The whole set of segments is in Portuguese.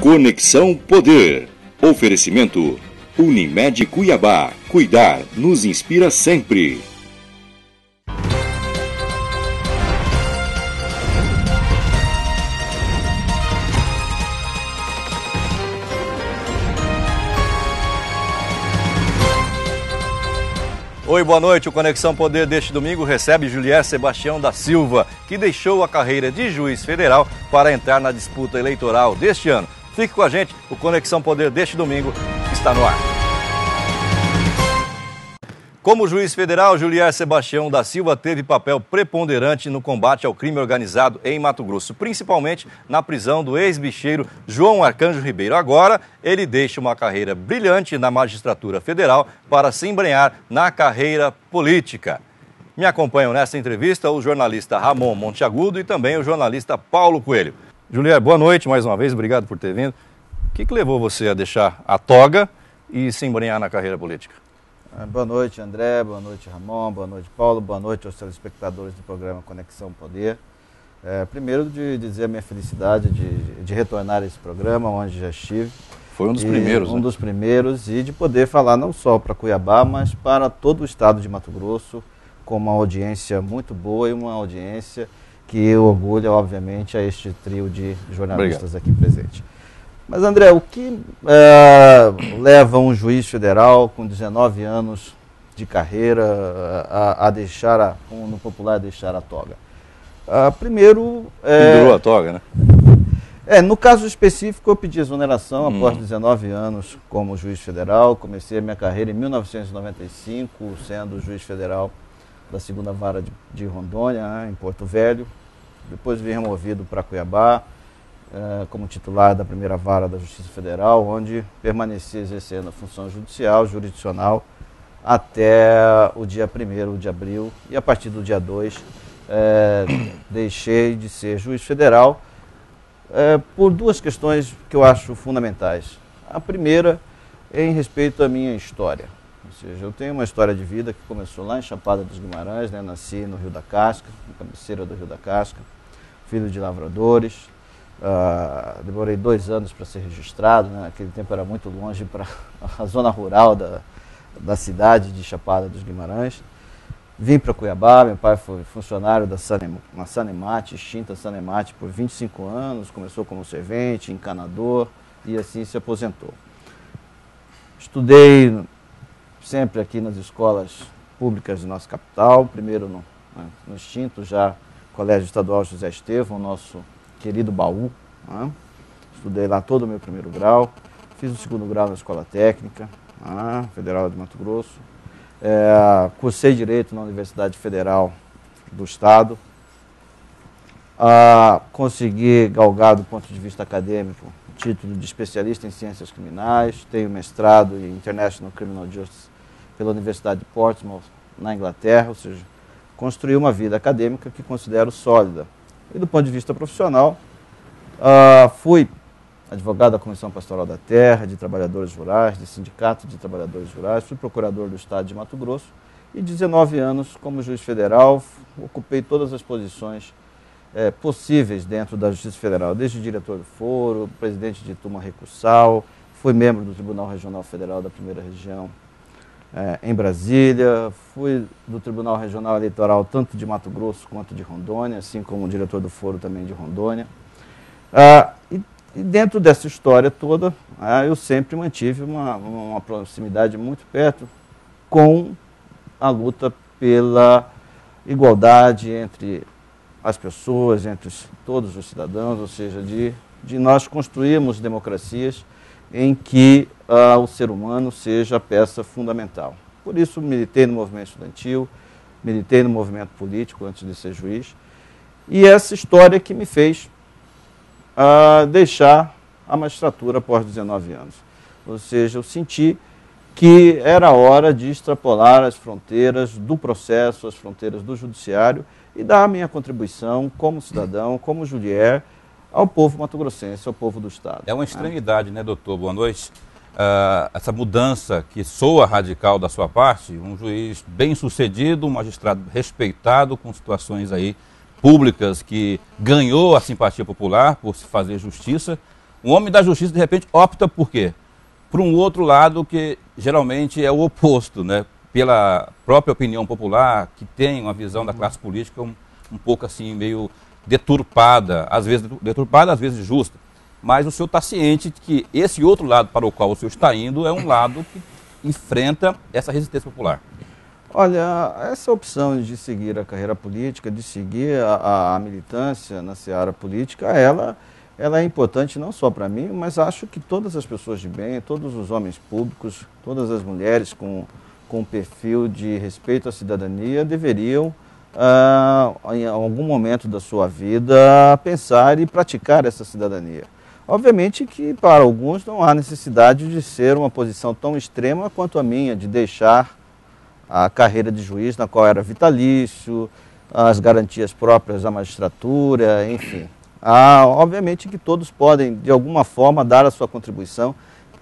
Conexão Poder. Oferecimento Unimed Cuiabá. Cuidar nos inspira sempre. Oi, boa noite. O Conexão Poder deste domingo recebe Julier Sebastião da Silva, que deixou a carreira de juiz federal para entrar na disputa eleitoral deste ano. Fique com a gente, o Conexão Poder deste domingo está no ar. Como juiz federal, Julier Sebastião da Silva teve papel preponderante no combate ao crime organizado em Mato Grosso, principalmente na prisão do ex-bicheiro João Arcanjo Ribeiro. Agora, ele deixa uma carreira brilhante na magistratura federal para se embrenhar na carreira política. Me acompanham nessa entrevista o jornalista Ramon Monteagudo e também o jornalista Paulo Coelho. Julier, boa noite mais uma vez, obrigado por ter vindo. O que levou você a deixar a toga e se embrenhar na carreira política? Boa noite, André, boa noite, Ramon, boa noite, Paulo, boa noite aos telespectadores do programa Conexão Poder. Primeiro de dizer a minha felicidade de retornar a esse programa, onde já estive. Foi um dos primeiros, Um dos primeiros, e de poder falar não só para Cuiabá, mas para todo o estado de Mato Grosso, com uma audiência muito boa e uma audiência que orgulha, obviamente, a este trio de jornalistas aqui presentes. Mas, André, o que leva um juiz federal com 19 anos de carreira a deixar, no popular, deixar a toga? Primeiro... Pendurou a toga, né? No caso específico, eu pedi exoneração após 19 anos como juiz federal. Comecei a minha carreira em 1995, sendo juiz federal da 2ª Vara de Rondônia, em Porto Velho. Depois vim removido para Cuiabá, como titular da 1ª Vara da Justiça Federal, onde permaneci exercendo a função judicial, jurisdicional, até o dia 1º de abril, e a partir do dia 2 deixei de ser juiz federal por duas questões que eu acho fundamentais. A primeira é em respeito à minha história, ou seja, eu tenho uma história de vida que começou lá em Chapada dos Guimarães, né? Nasci no Rio da Casca, na cabeceira do Rio da Casca, filho de lavradores. Demorei 2 anos para ser registrado, né? Naquele tempo era muito longe para a zona rural da cidade de Chapada dos Guimarães. Vim para Cuiabá, meu pai foi funcionário da Sanemate, extinta Sanemate, por 25 anos, começou como servente, encanador e assim se aposentou. Estudei sempre aqui nas escolas públicas de nossa capital, primeiro no extinto já Colégio Estadual José Estevão, nosso querido baú, né? Estudei lá todo o meu 1º grau, fiz o 2º grau na Escola Técnica, Federal de Mato Grosso, cursei Direito na Universidade Federal do Estado, consegui galgar do ponto de vista acadêmico o título de especialista em Ciências Criminais, tenho mestrado em International Criminal Justice pela Universidade de Portsmouth, na Inglaterra, ou seja, construí uma vida acadêmica que considero sólida. E do ponto de vista profissional, fui advogado da Comissão Pastoral da Terra, de Trabalhadores Rurais, de Sindicato de Trabalhadores Rurais, fui procurador do Estado de Mato Grosso e 19 anos como juiz federal, ocupei todas as posições possíveis dentro da Justiça Federal, desde diretor do foro, presidente de turma recursal, fui membro do Tribunal Regional Federal da 1ª Região em Brasília, fui do Tribunal Regional Eleitoral tanto de Mato Grosso quanto de Rondônia, assim como diretor do foro também de Rondônia. E dentro dessa história toda, eu sempre mantive uma proximidade muito perto com a luta pela igualdade entre as pessoas, entre todos os cidadãos, ou seja, de nós construirmos democracias em que o ser humano seja a peça fundamental. Por isso militei no movimento estudantil, militei no movimento político antes de ser juiz, e essa história que me fez deixar a magistratura após 19 anos. Ou seja, eu senti que era hora de extrapolar as fronteiras do processo, as fronteiras do judiciário e dar a minha contribuição como cidadão, como Julier, ao povo mato-grossense, ao povo do Estado. É uma estranhidade, né, doutor? Boa noite. Essa mudança que soa radical da sua parte, um juiz bem-sucedido, um magistrado respeitado, com situações aí públicas, que ganhou a simpatia popular por se fazer justiça, Um homem da justiça, de repente, opta por quê? Por um outro lado que geralmente é o oposto, né? Pela própria opinião popular, que tem uma visão da classe política um pouco assim, meio deturpada, às vezes justa. Mas o senhor está ciente de que esse outro lado para o qual o senhor está indo é um lado que enfrenta essa resistência popular. Olha, essa opção de seguir a carreira política, de seguir a militância na seara política, ela é importante não só para mim, mas acho que todas as pessoas de bem, todos os homens públicos, todas as mulheres com perfil de respeito à cidadania deveriam, em algum momento da sua vida, pensar e praticar essa cidadania. Obviamente que para alguns não há necessidade de ser uma posição tão extrema quanto a minha, de deixar a carreira de juiz, na qual era vitalício, as garantias próprias da magistratura, enfim. Obviamente que todos podem, de alguma forma, dar a sua contribuição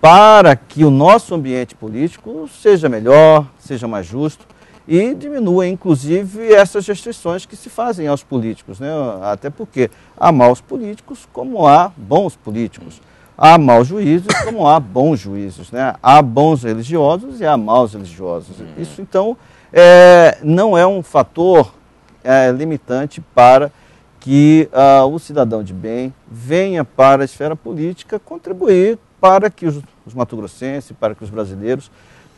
para que o nosso ambiente político seja melhor, seja mais justo e diminua, inclusive, essas restrições que se fazem aos políticos, né? Até porque há maus políticos como há bons políticos. Há maus juízes como há bons juízes, né? Há bons religiosos e há maus religiosos. Isso, então, não é um fator limitante para que o cidadão de bem venha para a esfera política contribuir para que os mato-grossenses, para que os brasileiros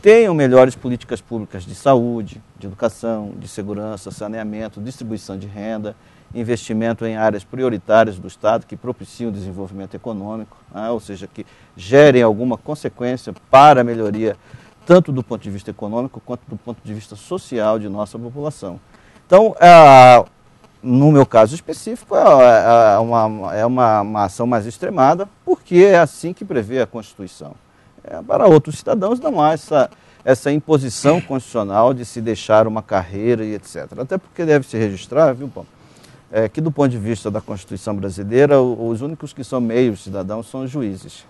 tenham melhores políticas públicas de saúde, de educação, de segurança, saneamento, distribuição de renda, investimento em áreas prioritárias do Estado que propiciam o desenvolvimento econômico, ou seja, que gerem alguma consequência para a melhoria tanto do ponto de vista econômico quanto do ponto de vista social de nossa população. Então, no meu caso específico, é uma ação mais extremada, porque é assim que prevê a Constituição. Para outros cidadãos não há essa imposição constitucional de se deixar uma carreira e etc. Até porque deve se registrar, viu, Paulo, que do ponto de vista da Constituição brasileira, os únicos que são meios cidadãos são os juízes.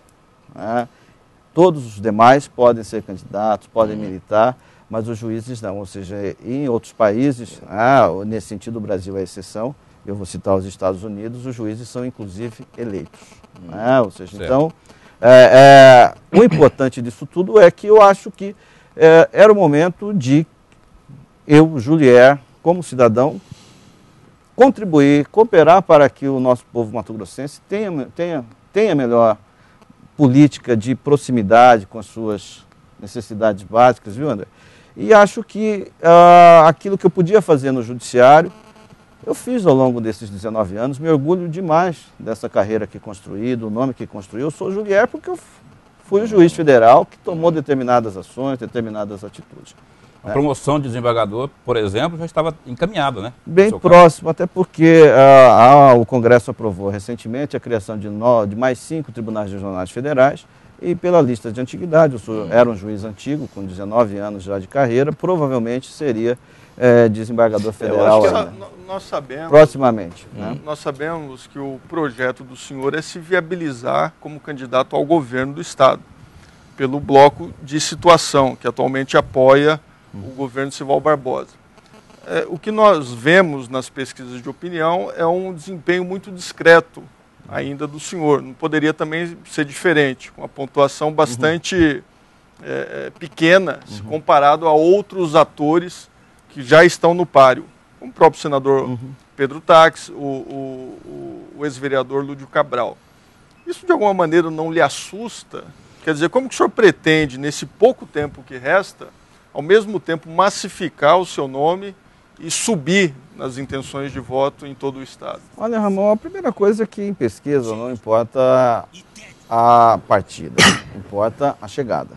Todos os demais podem ser candidatos, podem militar, mas os juízes não. Ou seja, em outros países, nesse sentido o Brasil é exceção, eu vou citar os Estados Unidos, os juízes são inclusive eleitos. Ou seja, certo. Então, o importante disso tudo é que eu acho que era o momento de eu, Julier, como cidadão, contribuir, cooperar para que o nosso povo mato-grossense tenha melhor política de proximidade com as suas necessidades básicas, viu, André? E acho que aquilo que eu podia fazer no judiciário, eu fiz ao longo desses 19 anos, me orgulho demais dessa carreira que construí, do nome que construí. Eu sou Julier porque eu fui o juiz federal que tomou determinadas ações, determinadas atitudes. A promoção de desembargador, por exemplo, já estava encaminhada, né? Bem próximo, até porque o Congresso aprovou recentemente a criação de mais 5 tribunais regionais federais e pela lista de antiguidade, eu era um juiz antigo, com 19 anos já de carreira, provavelmente seria desembargador federal nós sabemos, proximamente. Nós sabemos que o projeto do senhor é se viabilizar como candidato ao governo do Estado, pelo bloco de situação, que atualmente apoia o governo Sival Barbosa. O que nós vemos nas pesquisas de opinião é um desempenho muito discreto ainda do senhor. Não poderia também ser diferente, com uma pontuação bastante pequena, se comparado a outros atores que já estão no páreo, como o próprio senador Pedro Taques, o ex-vereador Lúdio Cabral. Isso de alguma maneira não lhe assusta? Quer dizer, como que o senhor pretende, nesse pouco tempo que resta, ao mesmo tempo massificar o seu nome e subir nas intenções de voto em todo o Estado? Olha, Ramon, a primeira coisa é que em pesquisa não importa a partida, importa a chegada.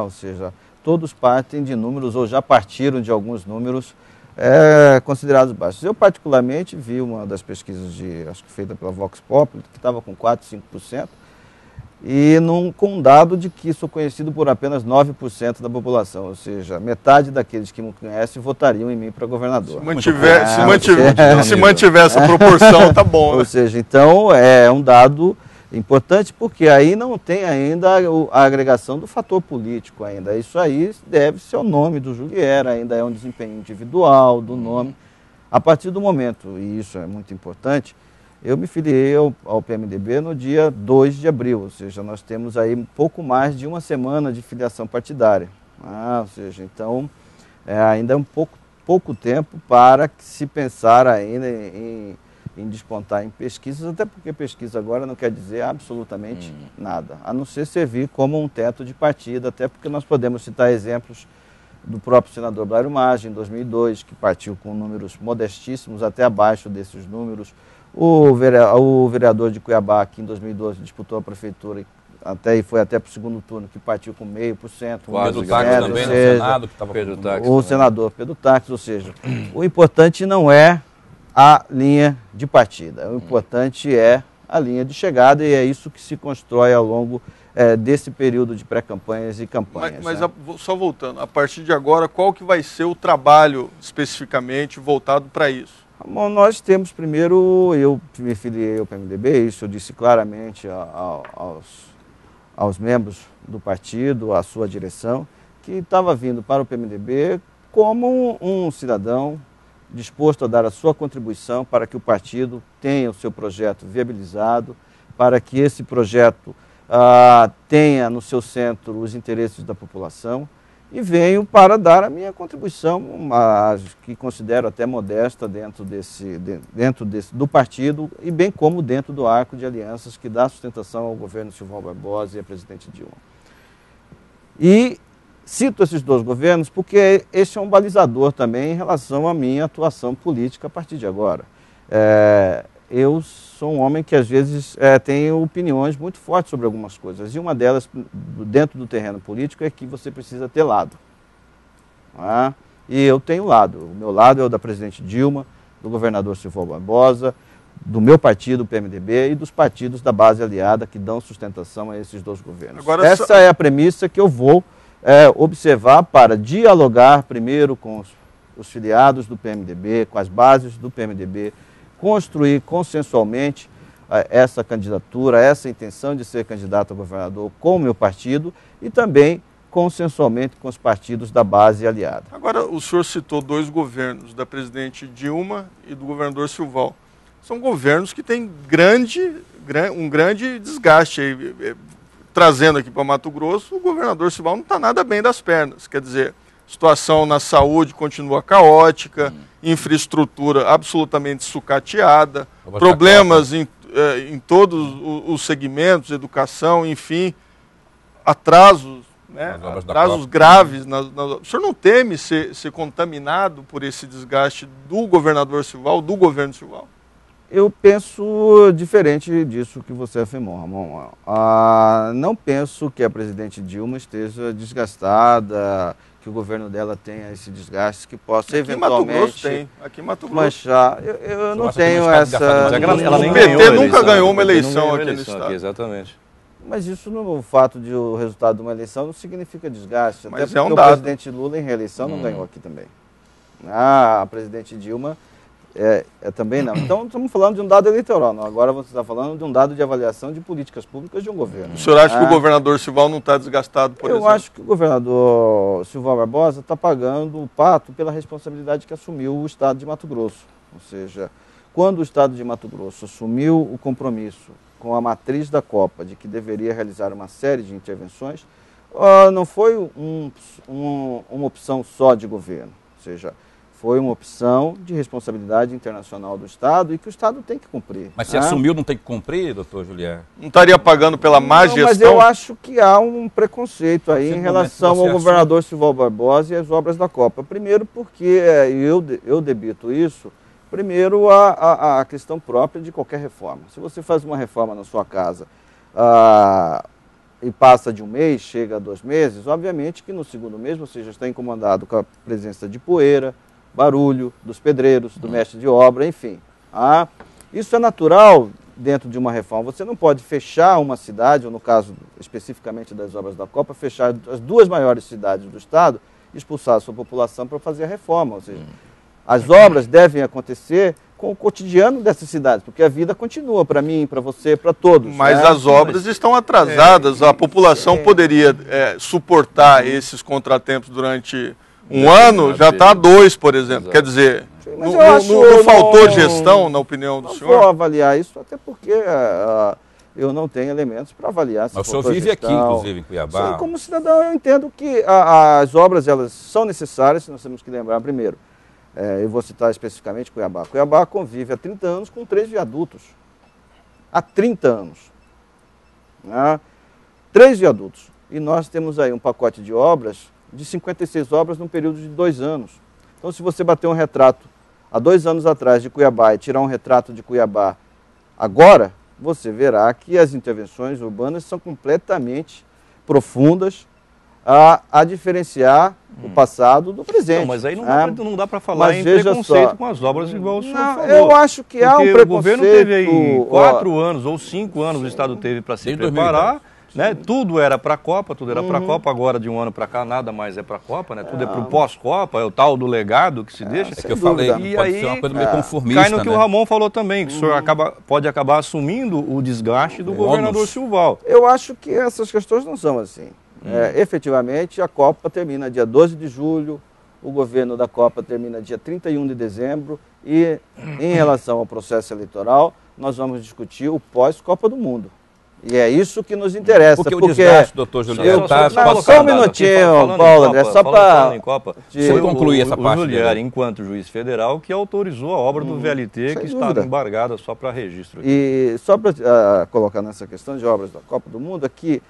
Ou seja, todos partem de números ou já partiram de alguns números considerados baixos. Eu particularmente vi uma das pesquisas acho que feita pela Vox Populi, que estava com 4%, 5%, e com um dado de que sou conhecido por apenas 9% da população, ou seja, metade daqueles que me conhecem votariam em mim para governador. Se mantiver essa proporção, tá bom. Ou seja, então é um dado importante porque aí não tem ainda a agregação do fator político ainda. Isso aí deve-se ao nome do Julier, ainda é um desempenho individual do nome. A partir do momento, e isso é muito importante, Eu me filiei ao PMDB no dia 2 de abril, ou seja, nós temos aí um pouco mais de uma semana de filiação partidária. Ou seja, então, ainda é um pouco tempo para se pensar ainda em despontar em pesquisas, até porque pesquisa agora não quer dizer absolutamente nada, a não ser servir como um teto de partida, até porque nós podemos citar exemplos do próprio senador Blairo Maggi, em 2002, que partiu com números modestíssimos, até abaixo desses números. O vereador de Cuiabá, que em 2012 disputou a prefeitura e foi até para o segundo turno, que partiu com 0,5%. Pedro Taques também no Senado, que estava o senador Pedro Taques, ou seja, o importante não é a linha de partida, o importante é a linha de chegada, e é isso que se constrói ao longo desse período de pré-campanhas e campanhas. Mas só voltando, a partir de agora, qual que vai ser o trabalho especificamente voltado para isso? Bom, nós temos primeiro, eu me filiei ao PMDB, isso eu disse claramente aos membros do partido, à sua direção, que estava vindo para o PMDB como um cidadão disposto a dar a sua contribuição para que o partido tenha o seu projeto viabilizado, para que esse projeto tenha no seu centro os interesses da população, e venho para dar a minha contribuição, que considero até modesta dentro do partido, e bem como dentro do arco de alianças que dá sustentação ao governo Silvão Barbosa e à presidente Dilma. E cito esses dois governos porque esse é um balizador também em relação à minha atuação política a partir de agora. Eu sou um homem que às vezes tem opiniões muito fortes sobre algumas coisas, e uma delas, dentro do terreno político, é que você precisa ter lado. E eu tenho lado. O meu lado é o da presidente Dilma, do governador Silvão Barbosa, do meu partido, o PMDB, e dos partidos da base aliada que dão sustentação a esses dois governos. Essa é a premissa que eu vou observar para dialogar primeiro com os filiados do PMDB, com as bases do PMDB, construir consensualmente essa candidatura, essa intenção de ser candidato a governador com o meu partido, e também consensualmente com os partidos da base aliada. Agora, o senhor citou dois governos, da presidente Dilma e do governador Silvão. São governos que têm um grande desgaste. Trazendo aqui para Mato Grosso, o governador Silvão não está nada bem das pernas. Quer dizer, a situação na saúde continua caótica, infraestrutura absolutamente sucateada, problemas em todos os segmentos, educação, enfim, atrasos, atrasos graves. O senhor não teme ser contaminado por esse desgaste do governador Silvão, do governo Silvão? Eu penso diferente disso que você afirmou, Ramon. Não penso que a presidente Dilma esteja desgastada, que o governo dela tenha esse desgaste, que possa eventualmente... Aqui em Mato Grosso tem. Aqui em Mato Grosso. Manchar. Eu não tenho essa... Ela nem o PT nunca ganhou uma eleição aqui no estado. Exatamente. Mas isso, no fato de o resultado de uma eleição, não significa desgaste. Mas até porque o presidente Lula, em reeleição, não ganhou aqui também. A presidente Dilma... também não. Então, estamos falando de um dado eleitoral. Não. Agora você está falando de um dado de avaliação de políticas públicas de um governo. O senhor acha que o governador Silvão não está desgastado, por exemplo? Eu acho que o governador Silvão Barbosa está pagando o pato pela responsabilidade que assumiu o Estado de Mato Grosso. Ou seja, quando o Estado de Mato Grosso assumiu o compromisso com a matriz da Copa de que deveria realizar uma série de intervenções, não foi uma opção só de governo. Ou seja, foi uma opção de responsabilidade internacional do Estado e que o Estado tem que cumprir. Mas se assumiu, não tem que cumprir, doutor Julier? Não estaria pagando pela má gestão? Mas eu acho que há um preconceito aí em relação ao governador Silvão Barbosa e as obras da Copa. Primeiro porque eu debito isso, primeiro a questão própria de qualquer reforma. Se você faz uma reforma na sua casa e passa de um mês, chega a 2 meses, obviamente que no segundo mês você já está incomodado com a presença de poeira, barulho, dos pedreiros, do mestre de obra, enfim. Isso é natural dentro de uma reforma. Você não pode fechar uma cidade, ou no caso especificamente das obras da Copa, fechar as 2 maiores cidades do Estado, expulsar a sua população para fazer a reforma. Ou seja, as obras devem acontecer com o cotidiano dessas cidades, porque a vida continua para mim, para você, para todos. Mas as obras estão atrasadas, a população poderia suportar esses contratempos durante um ano, já está 2, por exemplo. Quer dizer, Mas eu acho, não faltou gestão, na opinião do senhor? Não vou avaliar isso, até porque eu não tenho elementos para avaliar. Mas o senhor vive aqui, inclusive, em Cuiabá. Sim, como cidadão, eu entendo que as obras elas são necessárias, nós temos que lembrar primeiro. Eu vou citar especificamente Cuiabá. Cuiabá convive há 30 anos com 3 viadutos. Há 30 anos. Né? 3 viadutos. E nós temos aí um pacote de obras, de 56 obras num período de 2 anos. Então, se você bater um retrato há 2 anos atrás de Cuiabá e tirar um retrato de Cuiabá agora, você verá que as intervenções urbanas são completamente profundas a diferenciar o passado do presente. Não, mas aí não dá para falar em veja preconceito só, com as obras igual o senhor falou. Eu acho que há um preconceito. O governo teve aí 4 anos ou 5 anos o Estado teve para se preparar. Né? Tudo era para a Copa, tudo era para a Copa, agora de um ano para cá nada mais é para a Copa, né? Tudo é para o pós-Copa, é o tal do legado que se deixa. É que eu falei, e pode aí, ser uma coisa meio conformista, cai no que o Ramon falou também, que o senhor pode acabar assumindo o desgaste do governador Silval. Eu acho que essas questões não são assim. Efetivamente, a Copa termina dia 12 de julho, o governo da Copa termina dia 31 de dezembro e, em relação ao processo eleitoral, nós vamos discutir o pós-Copa do Mundo. E é isso que nos interessa. Porque o desgaste, doutor Juliano, só um minutinho, Paulo André, só para você concluir essa parte. O Juliano, enquanto juiz federal, que autorizou a obra do VLT, que estava embargada só para registro. Aqui. E só para colocar nessa questão de obras da Copa do Mundo, aqui,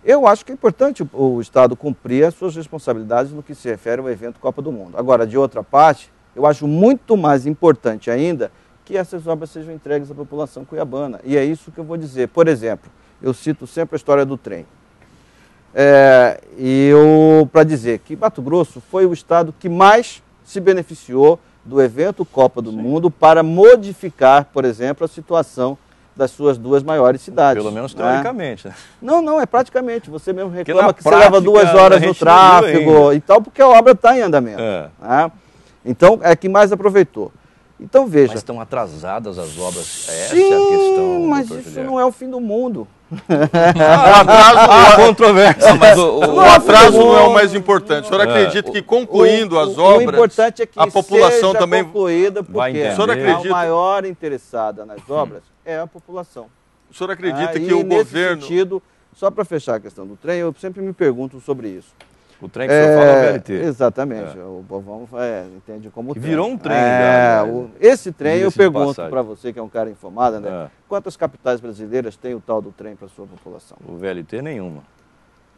eu acho que é importante o Estado cumprir as suas responsabilidades no que se refere ao evento Copa do Mundo. Agora, de outra parte, eu acho muito mais importante ainda que essas obras sejam entregues à população cuiabana. E é isso que eu vou dizer. Por exemplo, eu cito sempre a história do trem. Para dizer que Mato Grosso foi o estado que mais se beneficiou do evento Copa do Mundo para modificar, por exemplo, a situação das suas 2 maiores cidades. Pelo menos teoricamente. Né? Não, é praticamente. Você mesmo reclama que você leva 2 horas no tráfego e tal, porque a obra está em andamento. Né? Então, é que mais aproveitou. Então, veja. Mas estão atrasadas as obras, essa Sim, é a questão. Mas isso não é o fim do mundo. Controvérsia. O atraso não é o mais importante. O senhor acredita que concluindo as obras, o importante é que a população seja também concluída, porque o senhor acredita... a maior interessada nas obras é a população. O senhor acredita que o governo... Nesse sentido, só para fechar a questão do trem, eu sempre me pergunto sobre isso. O trem que o senhor fala é o VLT. Exatamente. O povão entende como trem. Virou um trem. Já, esse trem, eu pergunto para você, que é um cara informado, né? Quantas capitais brasileiras tem o tal do trem para a sua população? O VLT, nenhuma.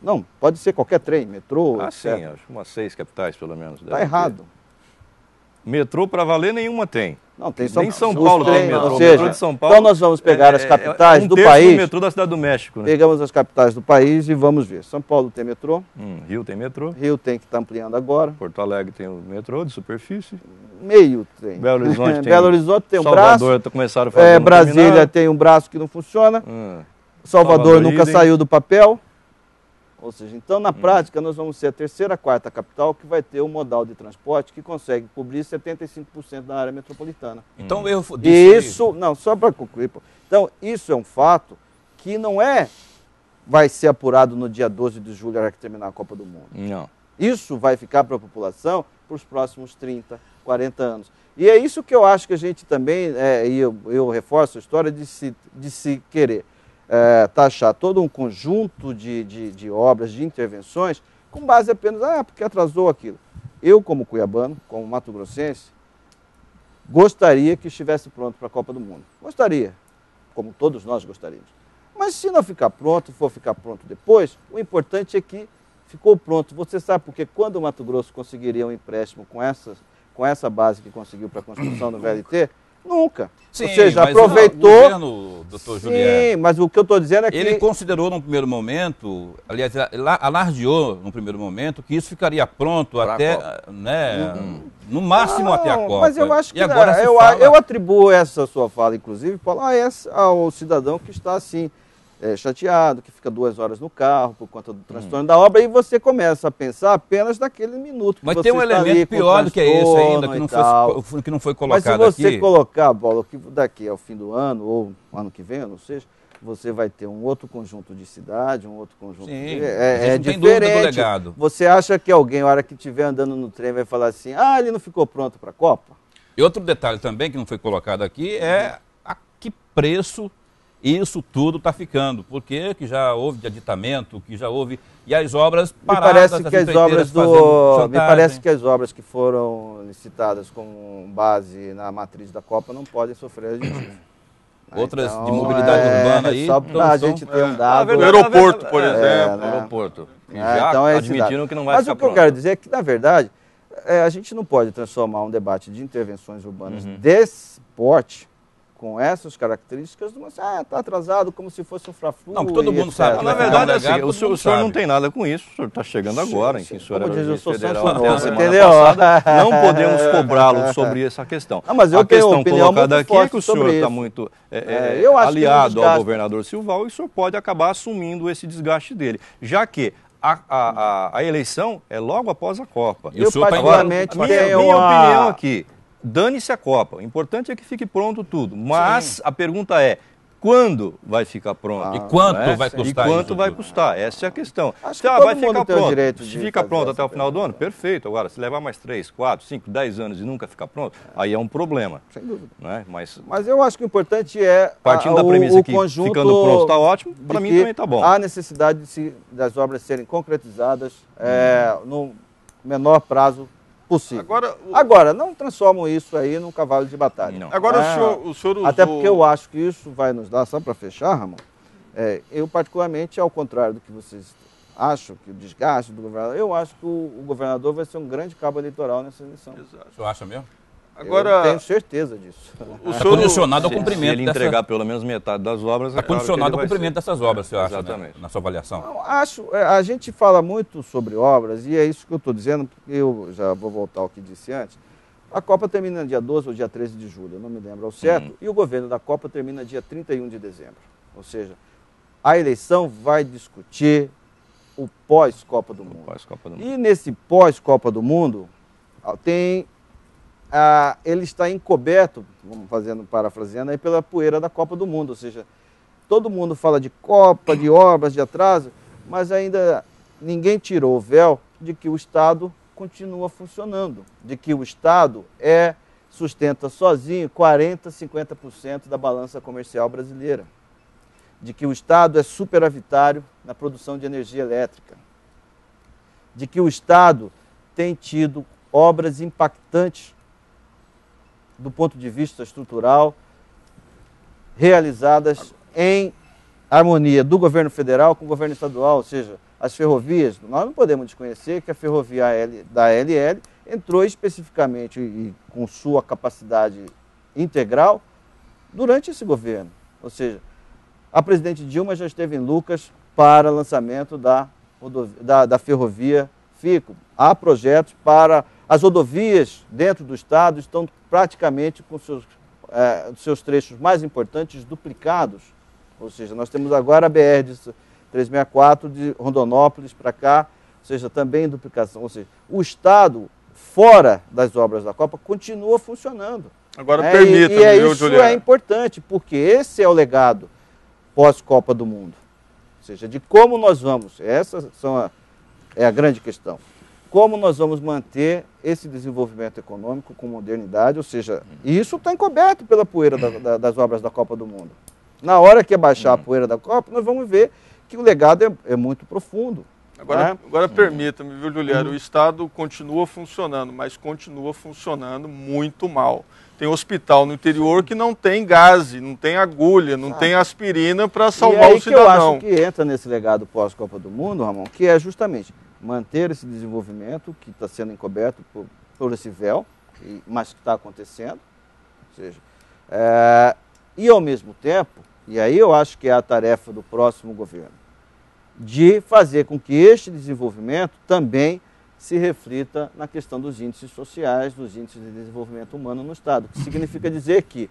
Não, pode ser qualquer trem, metrô, etc. Sim, acho umas 6 capitais, pelo menos. Está errado. Metrô para valer, nenhuma tem. Não, tem Nem São Paulo tem metrô. Ou seja, de São Paulo, então nós vamos pegar as capitais do país. Do metrô da Cidade do México. Né? Pegamos as capitais do país e vamos ver. São Paulo tem metrô. Rio tem metrô. Rio tem que está ampliando agora. Porto Alegre tem o metrô de superfície. Meio tem. Belo Horizonte tem. Belo Horizonte tem um Salvador braço. Começaram a fazer Brasília tem um braço que não funciona. Salvador nunca saiu do papel. Ou seja, então na prática nós vamos ser a 3ª, 4ª capital que vai ter um modal de transporte que consegue cobrir 75% da área metropolitana. Então eu só para concluir. Então isso é um fato que não vai ser apurado no dia 12 de julho, a hora que terminar a Copa do Mundo. Não. Isso vai ficar para a população para os próximos 30, 40 anos. E é isso que eu acho que a gente também, e eu reforço a história de se querer taxar todo um conjunto de obras, de intervenções, com base apenas, porque atrasou aquilo. Eu, como cuiabano, como mato-grossense, gostaria que estivesse pronto para a Copa do Mundo. Gostaria, como todos nós gostaríamos. Mas se não ficar pronto, for ficar pronto depois, o importante é que ficou pronto. Você sabe porque quando o Mato Grosso conseguiria um empréstimo com essa base que conseguiu para a construção do VLT? Nunca. Sim, ou seja, mas aproveitou... o governo, doutor Juliano, sim, mas o que eu estou dizendo é que... Ele considerou num primeiro momento, aliás, alardeou num primeiro momento, que isso ficaria pronto pra até, no máximo até a Copa. Mas eu acho que agora eu atribuo essa sua fala, inclusive, Paulo, ao cidadão que está assim, chateado, que fica 2 horas no carro por conta do transtorno da obra, e você começa a pensar apenas naquele minuto que mas você tem um elemento pior do que esse ainda, que não foi colocado aqui. Mas se você colocar, Paulo, que daqui ao fim do ano, ou ano que vem, eu não sei, você vai ter um outro conjunto de cidade, um outro conjunto Sim, é não tem dúvida do diferente. legado. Você acha que alguém, na hora que estiver andando no trem, vai falar assim, ele não ficou pronto para a Copa? E outro detalhe também que não foi colocado aqui é a que preço isso tudo está ficando. Porque que já houve de aditamento, que já houve... E as obras paradas, me parece que as obras que foram licitadas com base na matriz da Copa não podem sofrer aditivo. Outras então, de mobilidade urbana aí... Só para a gente ter um dado... O aeroporto, por exemplo. né? Aeroporto. E já então admitiram que não vai Mas ficar o que eu pronto. quero dizer é que, na verdade, a gente não pode transformar um debate de intervenções urbanas desse porte, com essas características, está atrasado, como se fosse um frafru. Não, que todo mundo sabe. Na verdade, é assim, o senhor não tem nada com isso, o senhor está chegando agora, enfim, o senhor era juiz federal até a semana passada, não podemos cobrá-lo sobre essa questão. Não, mas eu a tenho questão opinião colocada muito aqui é que forte o senhor sobre está isso. muito eu acho que aliado não ao desgasta. governador Silval e o senhor pode acabar assumindo esse desgaste dele, já que a eleição é logo após a Copa. E o senhor está particularmente Minha opinião aqui, dane-se a Copa. O importante é que fique pronto tudo. Mas a pergunta é, quando vai ficar pronto? E quanto vai custar E quanto isso vai tudo? custar? Essa é a questão. Acho Se que vai todo mundo ficar tem o pronto, direito se de fica fazer pronto essa até o final do ano, perfeito. Agora, se levar mais 3, 4, 5, 10 anos e nunca ficar pronto, aí é um problema. Sem dúvida. Né? Mas eu acho que o importante é Partindo da premissa o que conjunto ficando pronto está ótimo, de para mim que também está bom. há necessidade das obras serem concretizadas no menor prazo possível. Agora, não transformam isso aí num cavalo de batalha. Não. Agora o senhor usou... Até porque eu acho que isso vai nos dar, só para fechar, Ramon, eu particularmente, ao contrário do que vocês acham, que o desgaste do governador, eu acho que o governador vai ser um grande cabo eleitoral nessa eleição. Exato. O senhor acha mesmo? Agora, eu tenho certeza disso. Está condicionado ao Se cumprimento ele entregar pelo menos metade das obras, Está condicionado ao cumprimento dessas obras, você acha, Exatamente. né? Na sua avaliação? Não, a gente fala muito sobre obras, e é isso que eu estou dizendo, porque eu já vou voltar ao que disse antes. A Copa termina dia 12 ou dia 13 de julho, eu não me lembro ao certo, e o governo da Copa termina dia 31 de dezembro. Ou seja, a eleição vai discutir o pós-Copa do Mundo. Pós-Copa do Mundo. E nesse pós-Copa do Mundo, ele está encoberto, vamos parafraseando, aí pela poeira da Copa do Mundo. Ou seja, todo mundo fala de Copa, de obras, de atraso, mas ainda ninguém tirou o véu de que o Estado continua funcionando, de que o Estado sustenta sozinho 40%, 50% da balança comercial brasileira, de que o Estado é superavitário na produção de energia elétrica, de que o Estado tem tido obras impactantes do ponto de vista estrutural, realizadas em harmonia do governo federal com o governo estadual, ou seja, as ferrovias. Nós não podemos desconhecer que a ferrovia da ALL entrou especificamente e com sua capacidade integral durante esse governo. Ou seja, a presidente Dilma já esteve em Lucas para lançamento da ferrovia FICO. Há projetos para as rodovias dentro do estado, estão praticamente com seus trechos mais importantes duplicados. Ou seja, nós temos agora a BR-364 de Rondonópolis para cá, ou seja, também duplicação. Ou seja, o Estado, fora das obras da Copa, continua funcionando. Agora permita-me, isso é importante, porque esse é o legado pós-Copa do Mundo. Ou seja, de como nós vamos, essa é a grande questão. Como nós vamos manter esse desenvolvimento econômico com modernidade, ou seja, isso está encoberto pela poeira das obras da Copa do Mundo. Na hora que baixar a poeira da Copa, nós vamos ver que o legado é muito profundo. Agora permita-me, viu, Juliano, o Estado continua funcionando, mas continua funcionando muito mal. Tem hospital no interior que não tem gás, não tem agulha, não tem aspirina para salvar o cidadão. Eu acho que entra nesse legado pós-Copa do Mundo, Ramon, que é justamente manter esse desenvolvimento que está sendo encoberto por esse véu, mas que está acontecendo. Ou seja, e ao mesmo tempo, e aí eu acho que é a tarefa do próximo governo, de fazer com que este desenvolvimento também se reflita na questão dos índices sociais, dos índices de desenvolvimento humano no Estado. O que significa dizer que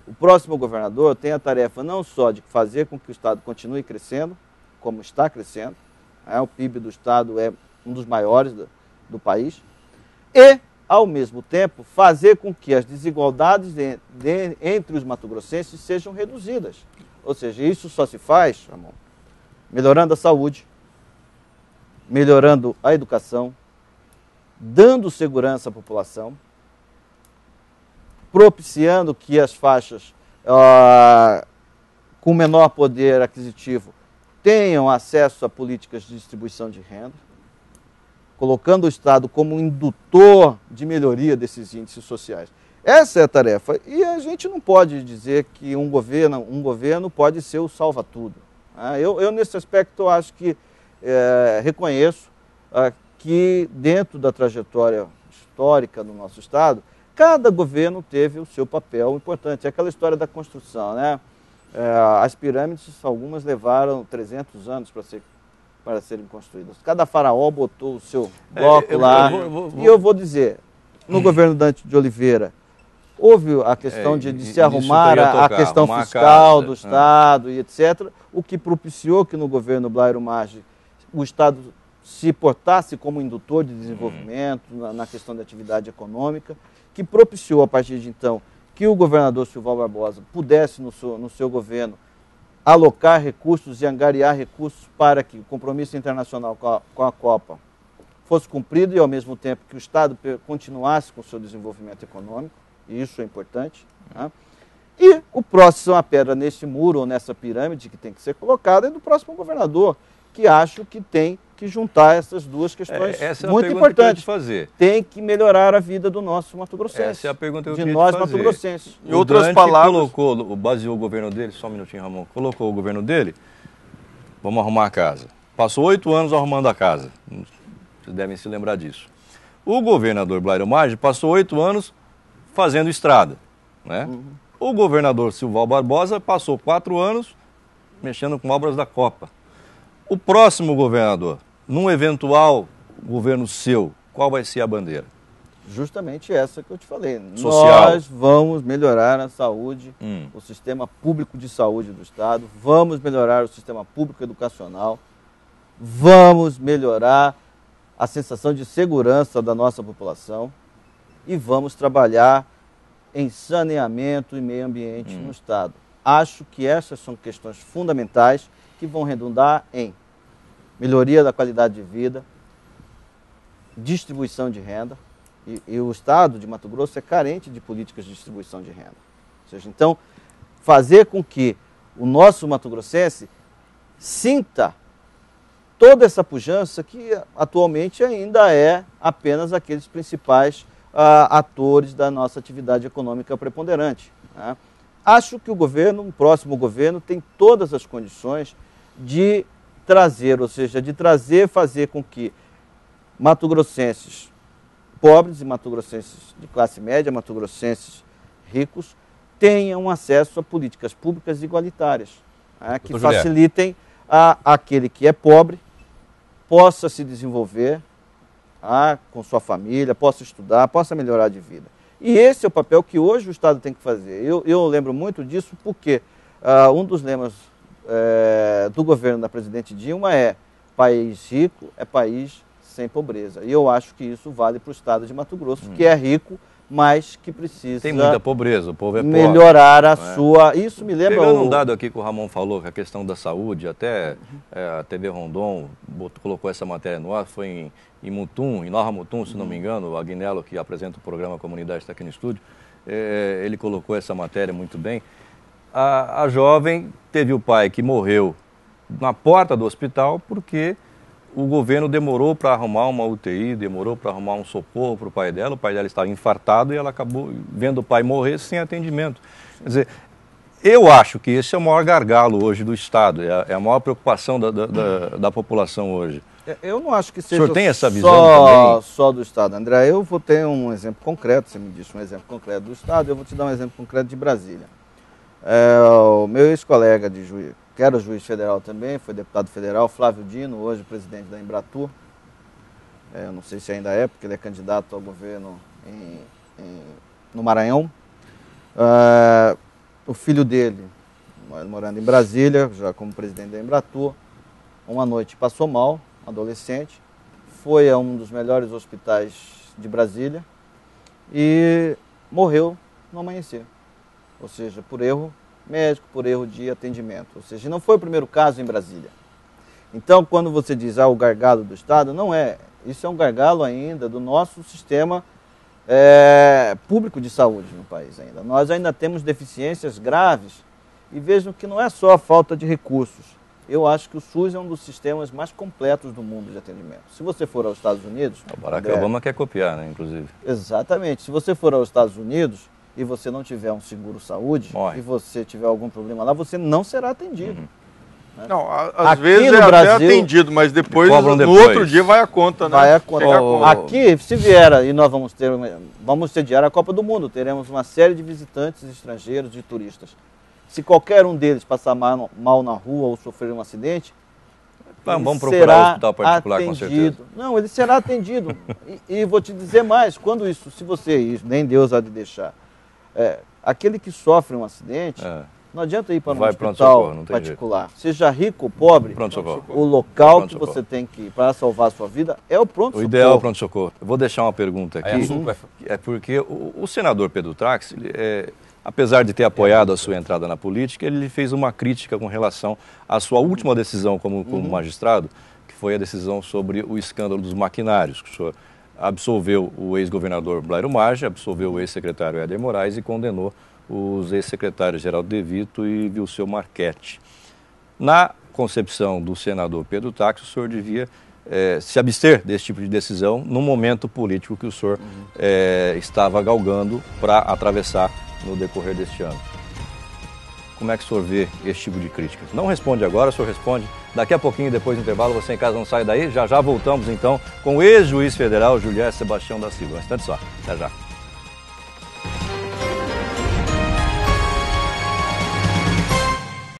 o próximo governador tem a tarefa não só de fazer com que o Estado continue crescendo, como está crescendo, o PIB do Estado é um dos maiores do país, e, ao mesmo tempo, fazer com que as desigualdades entre os mato-grossenses sejam reduzidas. Ou seja, isso só se faz, Ramon, melhorando a saúde, melhorando a educação, dando segurança à população propiciando que as faixas com menor poder aquisitivo tenham acesso a políticas de distribuição de renda, colocando o Estado como um indutor de melhoria desses índices sociais. Essa é a tarefa. E a gente não pode dizer que um governo pode ser o salva-tudo. Eu, nesse aspecto, eu acho que reconheço que dentro da trajetória histórica do nosso Estado, cada governo teve o seu papel importante. É aquela história da construção, né? As pirâmides, algumas levaram 300 anos para serem construídas. Cada faraó botou o seu bloco lá. E eu vou dizer, no governo Dante de Oliveira, houve a questão de se arrumar a questão fiscal do Estado e etc., o que propiciou que no governo Blairo Maggi o Estado se portasse como indutor de desenvolvimento na questão da atividade econômica, que propiciou a partir de então que o governador Silval Barbosa pudesse no seu governo alocar recursos e angariar recursos para que o compromisso internacional com a Copa fosse cumprido e ao mesmo tempo que o Estado continuasse com o seu desenvolvimento econômico, e isso é importante. Né? E o próximo, a pedra nesse muro ou nessa pirâmide que tem que ser colocada é do próximo governador, que acho que tem que juntar essas duas questões muito importantes. Tem que melhorar a vida do nosso mato-grossense. Essa é a pergunta que eu de queria nós, te fazer. mato-grossenses. Em outras palavras, baseou o governo dele, só um minutinho, Ramon, colocou o governo dele, vamos arrumar a casa. Passou 8 anos arrumando a casa. Vocês devem se lembrar disso. O governador Blairo Maggi passou 8 anos fazendo estrada. Né? O governador Silval Barbosa passou 4 anos mexendo com obras da Copa. O próximo governador, num eventual governo seu, qual vai ser a bandeira? Justamente essa que eu te falei. Social. Nós vamos melhorar a saúde, o sistema público de saúde do Estado, vamos melhorar o sistema público educacional, vamos melhorar a sensação de segurança da nossa população e vamos trabalhar em saneamento e meio ambiente no Estado. Acho que essas são questões fundamentais que vão redundar em melhoria da qualidade de vida, distribuição de renda, e o Estado de Mato Grosso é carente de políticas de distribuição de renda. Ou seja, então, fazer com que o nosso mato-grossense sinta toda essa pujança que atualmente ainda é apenas aqueles principais atores da nossa atividade econômica preponderante. Né? Acho que o próximo governo, tem todas as condições de trazer, ou seja, fazer com que mato-grossenses pobres e mato-grossenses de classe média, mato-grossenses ricos, tenham acesso a políticas públicas igualitárias, que facilitem aquele que é pobre possa se desenvolver com sua família, possa estudar, possa melhorar de vida. E esse é o papel que hoje o Estado tem que fazer. Eu lembro muito disso porque um dos lemas do governo da presidente Dilma é: país rico é país sem pobreza. E eu acho que isso vale para o Estado de Mato Grosso, que é rico, mas que precisa... Tem muita pobreza, o povo é pobre. Melhorar a sua... Isso me lembra... Pegando um dado aqui que o Ramon falou, que a questão da saúde, até a TV Rondon colocou essa matéria no ar, foi em Mutum, em Nova Mutum, se não me engano, o Aguinello, que apresenta o programa Comunidade, está aqui no estúdio, ele colocou essa matéria muito bem. A jovem teve o pai que morreu na porta do hospital porque o governo demorou para arrumar uma UTI, demorou para arrumar um socorro para o pai dela estava infartado e ela acabou vendo o pai morrer sem atendimento. Quer dizer, eu acho que esse é o maior gargalo hoje do Estado, é a maior preocupação da população hoje. Eu não acho que seja tem essa visão só do Estado, André. Eu vou ter um exemplo concreto, você me disse um exemplo concreto do Estado, eu vou te dar um exemplo concreto de Brasília. O meu ex-colega de juiz, que era juiz federal também, foi deputado federal, Flávio Dino, hoje presidente da Embratur. Eu não sei se ainda é, porque ele é candidato ao governo no Maranhão. O filho dele, morando em Brasília, já como presidente da Embratur, uma noite passou mal, adolescente, foi a um dos melhores hospitais de Brasília e morreu no amanhecer. Ou seja, por erro médico, por erro de atendimento. Ou seja, não foi o primeiro caso em Brasília. Então, quando você diz o gargalo do Estado, não é. Isso é um gargalo ainda do nosso sistema público de saúde no país ainda. Nós ainda temos deficiências graves e vejam que não é só a falta de recursos. Eu acho que o SUS é um dos sistemas mais completos do mundo de atendimento. Se você for aos Estados Unidos... O Barack Obama quer copiar, né, inclusive. Exatamente. Se você for aos Estados Unidos e você não tiver um seguro-saúde e você tiver algum problema lá, você não será atendido. Né? Não, às vezes é Brasil, até atendido, mas depois, no outro dia vai a conta, né? Vai a conta. Aqui, se vier, e nós vamos sediar a Copa do Mundo, teremos uma série de visitantes estrangeiros, de turistas. Se qualquer um deles passar mal na rua ou sofrer um acidente, vamos procurar um hospital particular, atendido. Com certeza. Não, ele será atendido. e vou te dizer mais, quando isso, se você ir, nem Deus há de deixar, aquele que sofre um acidente, não adianta ir para um hospital particular. Seja rico ou pobre, o local que você tem que ir para salvar a sua vida é o pronto-socorro. O ideal é o pronto-socorro. Eu vou deixar uma pergunta aqui, porque o senador Pedro Tax, apesar de ter apoiado a sua entrada na política, ele fez uma crítica com relação à sua última decisão como magistrado, que foi a decisão sobre o escândalo dos maquinários, que o senhor absolveu o ex-governador Blairo Maggi, absolveu o ex-secretário Éder Moraes e condenou os ex-secretários Geraldo De Vito e Vilceu Marchetti. Na concepção do senador Pedro Tax, o senhor devia se abster desse tipo de decisão no momento político que o senhor estava galgando para atravessar no decorrer deste ano. Como é que o senhor vê esse tipo de crítica? Não responde agora, o senhor responde daqui a pouquinho, depois do intervalo. Você em casa não sai daí. Já já voltamos então com o ex-juiz federal Julier Sebastião da Silva. Um instante só, até já.